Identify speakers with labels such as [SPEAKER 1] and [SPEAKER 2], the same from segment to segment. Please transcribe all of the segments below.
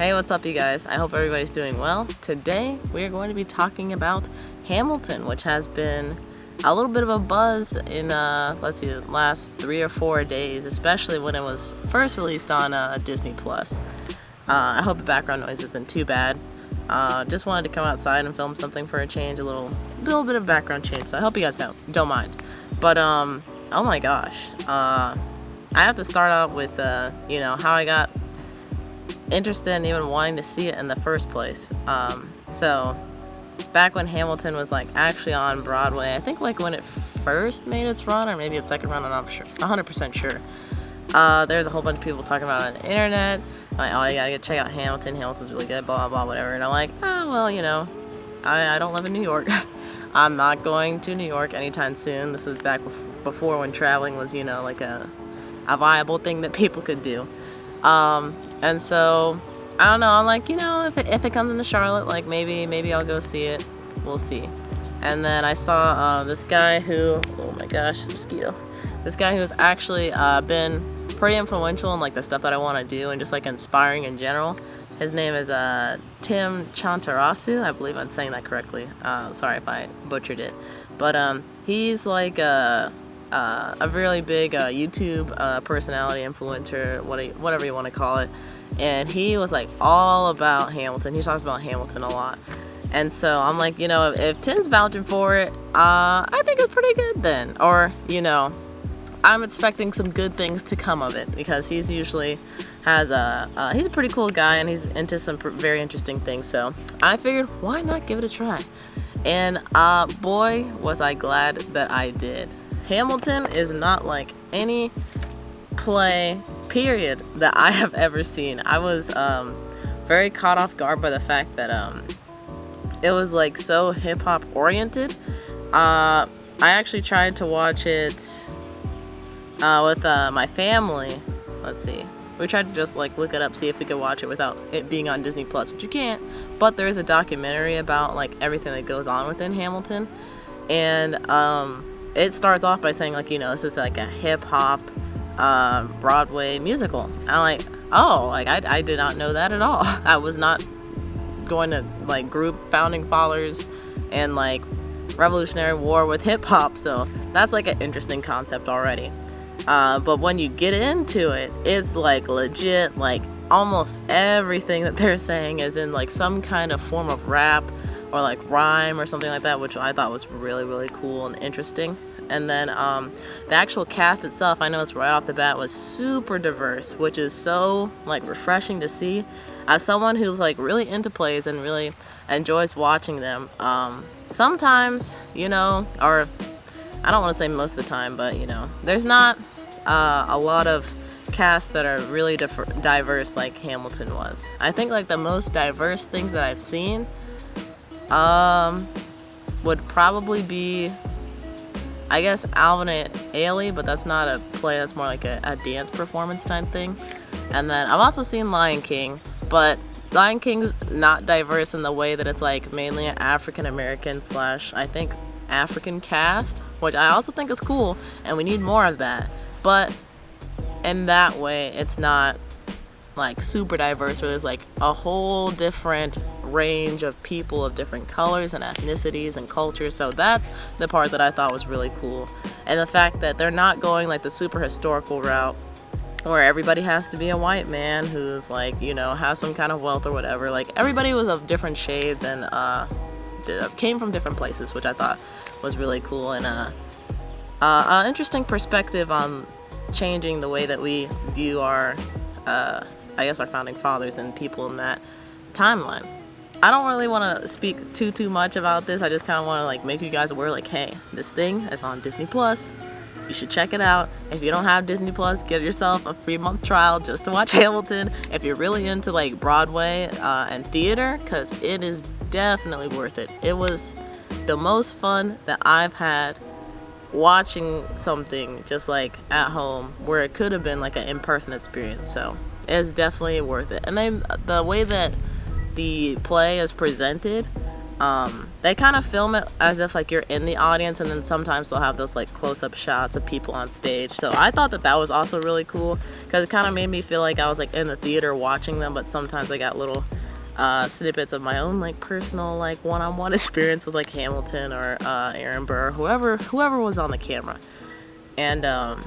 [SPEAKER 1] Hey, what's up, you guys? I hope everybody's doing well. Today, we are going to be talking about Hamilton, which has been a little bit of a buzz in, the last 3 or 4 days, especially when it was first released on Disney+. I hope the background noise isn't too bad. Just wanted to come outside and film something for a change, a little bit of background change, so I hope you guys don't mind. But, oh my gosh. I have to start out with, how I got interested in even wanting to see it in the first place. So back when Hamilton was actually on Broadway, I think when it first made its run, or maybe its second run, I'm not 100% sure. There's a whole bunch of people talking about it on the internet, like, oh, you gotta check out Hamilton, Hamilton's really good, blah, blah, blah, whatever. And I'm like, I don't live in New York. I'm not going to New York anytime soon. This was back before when traveling was, a viable thing that people could do. And so, I don't know, I'm like, if it comes into Charlotte, maybe I'll go see it. We'll see. And then I saw this guy who, oh my gosh, mosquito. This guy who's actually been pretty influential in the stuff that I want to do and just inspiring in general. His name is Tim Chantarasu. I believe I'm saying that correctly. Sorry if I butchered it. But he's a really big YouTube personality, influencer, whatever you want to call it. And he was all about Hamilton. He talks about Hamilton a lot. And so I'm like, if Tim's vouching for it, I think it's pretty good then. Or, I'm expecting some good things to come of it, because he's usually he's a pretty cool guy and he's into some very interesting things. So I figured, why not give it a try? And boy, was I glad that I did. Hamilton is not like any play, period, that I have ever seen. I was very caught off guard by the fact that it was so hip-hop oriented. I actually tried to watch it with my family. Let's see. We tried to just look it up, see if we could watch it without it being on Disney+, which you can't. But there is a documentary about everything that goes on within Hamilton. And it starts off by saying this is a hip-hop Broadway musical. And I'm like, oh, I did not know that at all. I was not going to group founding fathers and Revolutionary War with hip-hop, so that's an interesting concept already. But when you get into it, it's legit, almost everything that they're saying is in some kind of form of rap or rhyme or something like that, which I thought was really, really cool and interesting. And then the actual cast itself, I noticed right off the bat, was super diverse, which is so refreshing to see. As someone who's really into plays and really enjoys watching them, sometimes, or I don't want to say most of the time, but there's not a lot of casts that are really diverse like Hamilton was. I think the most diverse things that I've seen would probably be, I guess, Alvin and Ailey, but that's not a play, that's more like a dance performance type thing. And then I've also seen Lion King, but Lion King's not diverse in the way that it's mainly an African American / I think African cast, which I also think is cool, and we need more of that. But in that way, it's not super diverse, where there's a whole different range of people of different colors and ethnicities and cultures. So that's the part that I thought was really cool. And the fact that they're not going the super historical route where everybody has to be a white man who's has some kind of wealth or whatever. Everybody was of different shades and came from different places, which I thought was really cool, and an interesting perspective on changing the way that we view our our founding fathers and people in that timeline. I don't really want to speak too much about this. I just kind of want to make you guys aware, hey, this thing is on Disney+. You should check it out. If you don't have Disney+, get yourself a free month trial just to watch Hamilton. If you're really into Broadway and theater, because it is definitely worth it. It was the most fun that I've had watching something just at home, where it could have been an in-person experience. So it's definitely worth it. And the way that the play is presented, They kind of film it as if like you're in the audience, and then sometimes they'll have those like close-up shots of people on stage. So I thought that was also really cool, because it kind of made me feel like I was like in the theater watching them, but sometimes I got little snippets of my own like personal like one-on-one experience with like Hamilton or Aaron Burr, whoever was on the camera. And I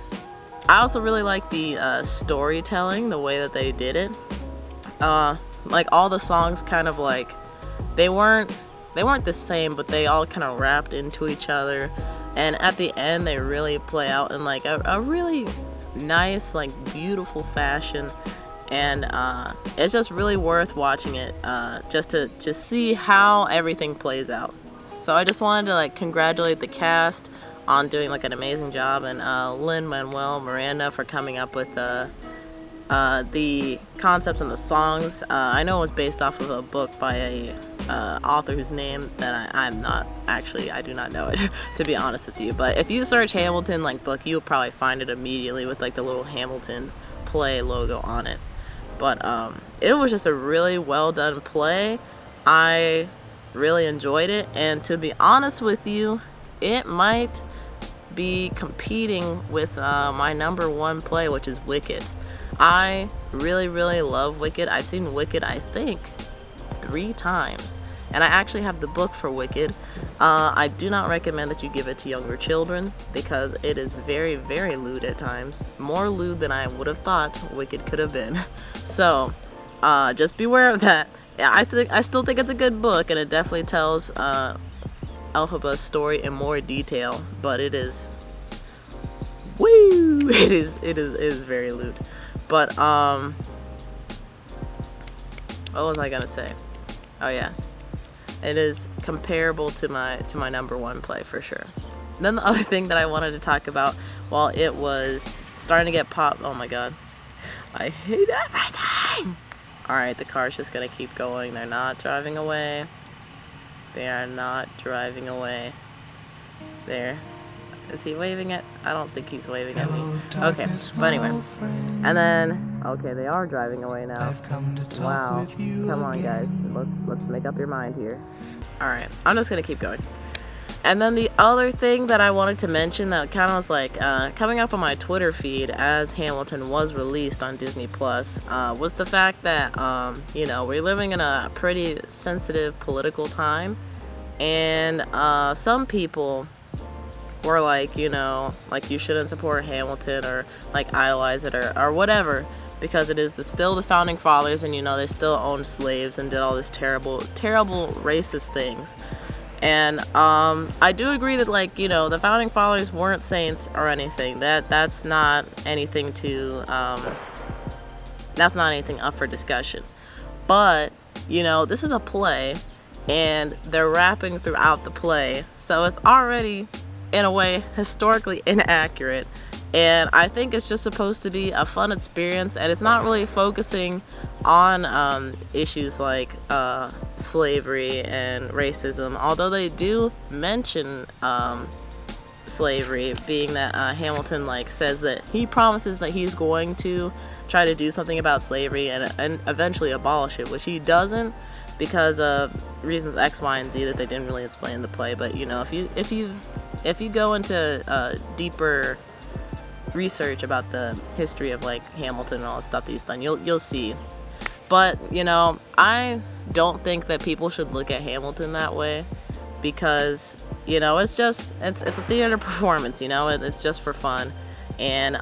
[SPEAKER 1] also really like the storytelling, the way that they did it. Like all the songs kind of like they weren't the same, but they all kind of wrapped into each other, and at the end they really play out in like a really nice, like beautiful fashion. And it's just really worth watching it, just to see how everything plays out. So I just wanted to like congratulate the cast on doing like an amazing job, and Lin-Manuel Miranda for coming up with the concepts and the songs. I know it was based off of a book by a author whose name that I do not know it, to be honest with you. But if you search Hamilton like book, you'll probably find it immediately with like the little Hamilton play logo on it. But it was just a really well done play. I really enjoyed it, and to be honest with you, it might be competing with my number one play, which is Wicked. I really, really love Wicked. I've seen Wicked, I think, 3 times. And I actually have the book for Wicked. I do not recommend that you give it to younger children, because it is very, very lewd at times. More lewd than I would have thought Wicked could have been. So, just beware of that. Yeah, I still think it's a good book, and it definitely tells Elphaba's story in more detail. But it is, woo! It is very lewd. But what was I gonna say? Oh yeah, it is comparable to my number one play for sure. And then the other thing that I wanted to talk about, while it was starting to get pop, oh my god, I hate everything. All right, the car's just gonna keep going. They're not driving away. They are not driving away. There. Is he waving at? I don't think he's waving at me. Okay, but anyway. And then, okay, they are driving away now. Wow. Come on, guys. Let's make up your mind here. Alright, I'm just gonna keep going. And then the other thing that I wanted to mention that kind of was like coming up on my Twitter feed as Hamilton was released on Disney Plus was the fact that, we're living in a pretty sensitive political time. And some people were like, like you shouldn't support Hamilton or like idolize it or whatever, because it is still the founding fathers, and they still owned slaves and did all this terrible racist things. And I do agree that like the founding fathers weren't saints or anything. That's not anything that's not anything up for discussion. But this is a play, and they're rapping throughout the play, so it's already in a way historically inaccurate. And I think it's just supposed to be a fun experience, and it's not really focusing on issues like slavery and racism, although they do mention slavery, being that Hamilton like says that he promises that he's going to try to do something about slavery and eventually abolish it, which he doesn't, because of reasons X, Y, and Z that they didn't really explain in the play. But if you go into deeper research about the history of like Hamilton and all the stuff that he's done, you'll see. But I don't think that people should look at Hamilton that way, because it's a theater performance. It's just for fun, and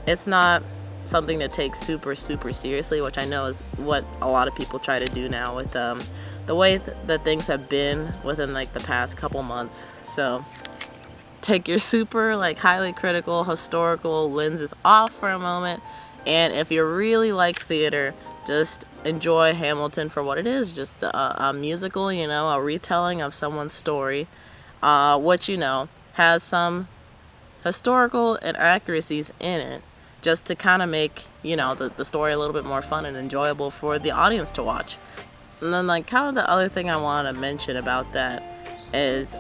[SPEAKER 1] it's not something to take super seriously, which I know is what a lot of people try to do now with the way that things have been within like the past couple months. So take your super like highly critical historical lenses off for a moment, and if you really like theater, just enjoy Hamilton for what it is, just a musical, a retelling of someone's story, which has some historical inaccuracies in it, just to kind of make the story a little bit more fun and enjoyable for the audience to watch. And then like kind of the other thing I wanted to mention about that is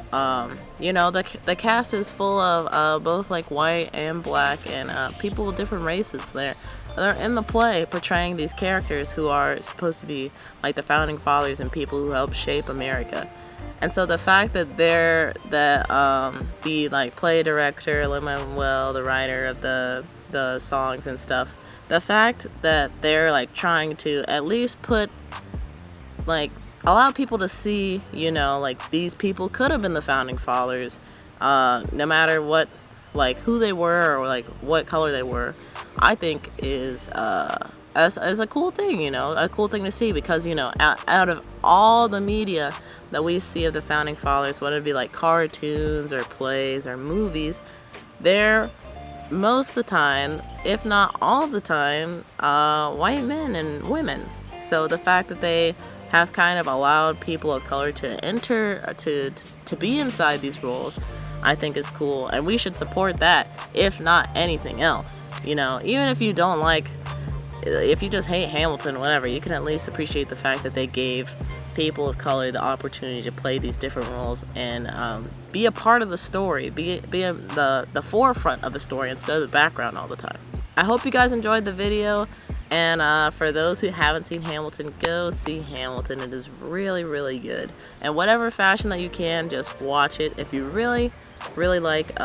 [SPEAKER 1] you know, the cast is full of both like white and black and people with different races. They're in the play portraying these characters who are supposed to be like the founding fathers and people who helped shape America. And so the fact that the like play director Lin-Manuel, the writer of the songs and stuff, the fact that they're like trying to at least put like allow people to see, you know, like these people could have been the founding fathers, no matter what, like who they were or like what color they were, I think is as a cool thing, you know, a cool thing to see, because, you know, out of all the media that we see of the founding fathers, whether it be like cartoons or plays or movies, they're most of the time, if not all the time, white men and women. So the fact that they have kind of allowed people of color to enter, to be inside these roles, I think is cool, and we should support that, if not anything else. You know, even if you don't like, if you just hate Hamilton, whatever, you can at least appreciate the fact that they gave people of color the opportunity to play these different roles and be a part of the story, be the forefront of the story instead of the background all the time. I hope you guys enjoyed the video, and for those who haven't seen Hamilton, go see Hamilton. It is really, really good. And whatever fashion that you can, just watch it. If you really, really like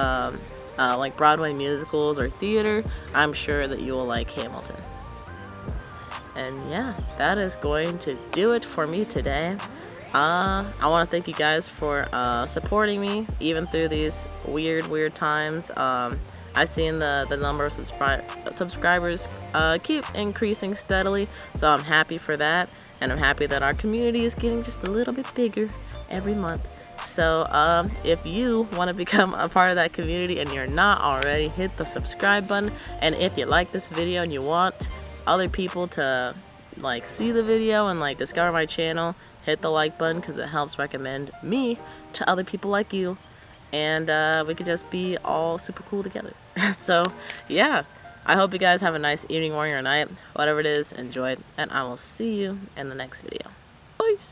[SPEAKER 1] Broadway musicals or theater, I'm sure that you will like Hamilton. And yeah, that is going to do it for me today. I want to thank you guys for supporting me even through these weird times. I've seen the number of subscribers keep increasing steadily, so I'm happy for that, and I'm happy that our community is getting just a little bit bigger every month. So if you want to become a part of that community and you're not already, hit the subscribe button. And if you like this video and you want other people to like see the video and like discover my channel, hit the like button, because it helps recommend me to other people like you, and we could just be all super cool together. So yeah, I hope you guys have a nice evening, morning, or night, whatever it is. Enjoy it, and I will see you in the next video.